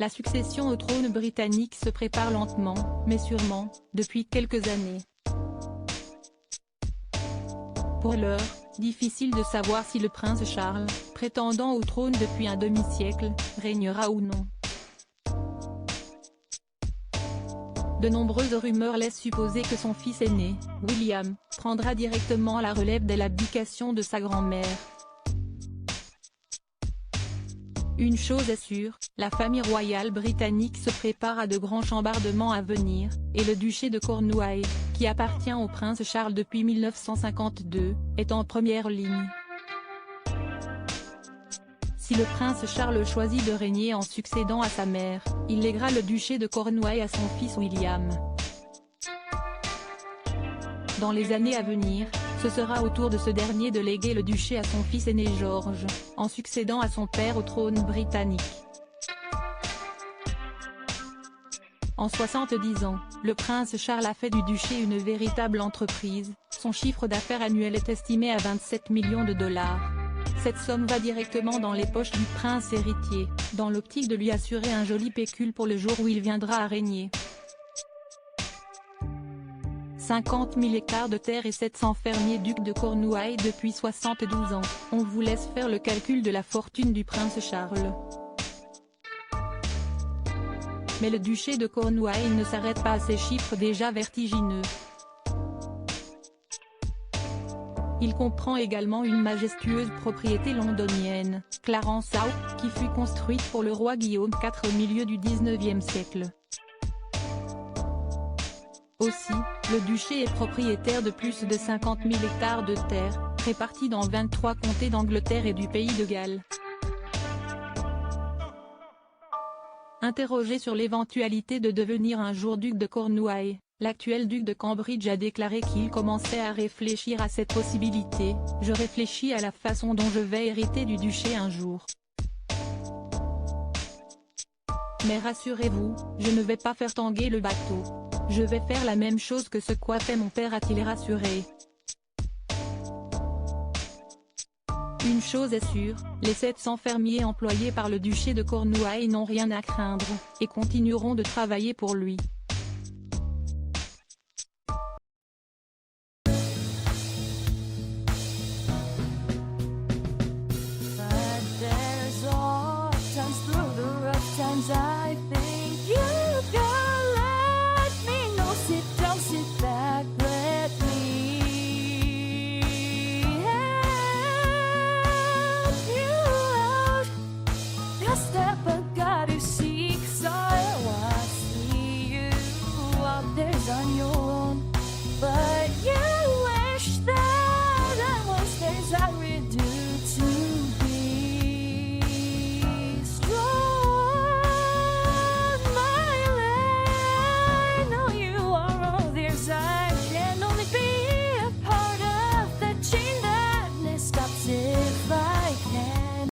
La succession au trône britannique se prépare lentement, mais sûrement, depuis quelques années. Pour l'heure, difficile de savoir si le prince Charles, prétendant au trône depuis un demi-siècle, régnera ou non. De nombreuses rumeurs laissent supposer que son fils aîné, William, prendra directement la relève dès l'abdication de sa grand-mère. Une chose est sûre, la famille royale britannique se prépare à de grands chambardements à venir, et le duché de Cornouailles, qui appartient au prince Charles depuis 1952, est en première ligne. Si le prince Charles choisit de régner en succédant à sa mère, il lèguera le duché de Cornouailles à son fils William. Dans les années à venir, ce sera au tour de ce dernier de léguer le duché à son fils aîné George, en succédant à son père au trône britannique. En 70 ans, le prince Charles a fait du duché une véritable entreprise, son chiffre d'affaires annuel est estimé à 27 millions de dollars. Cette somme va directement dans les poches du prince héritier, dans l'optique de lui assurer un joli pécule pour le jour où il viendra à régner. 50 000 hectares de terre et 700 fermiers ducs de Cornouailles depuis 72 ans, on vous laisse faire le calcul de la fortune du prince Charles. Mais le duché de Cornouailles ne s'arrête pas à ces chiffres déjà vertigineux. Il comprend également une majestueuse propriété londonienne, Clarence House, qui fut construite pour le roi Guillaume IV au milieu du XIXe siècle. Aussi, le duché est propriétaire de plus de 50 000 hectares de terre, répartis dans 23 comtés d'Angleterre et du pays de Galles. Interrogé sur l'éventualité de devenir un jour duc de Cornouailles, l'actuel duc de Cambridge a déclaré qu'il commençait à réfléchir à cette possibilité. « Je réfléchis à la façon dont je vais hériter du duché un jour. Mais rassurez-vous, je ne vais pas faire tanguer le bateau. Je vais faire la même chose que ce qu'a fait mon père », a-t-il rassuré. Une chose est sûre, les 700 fermiers employés par le duché de Cornouailles n'ont rien à craindre, et continueront de travailler pour lui.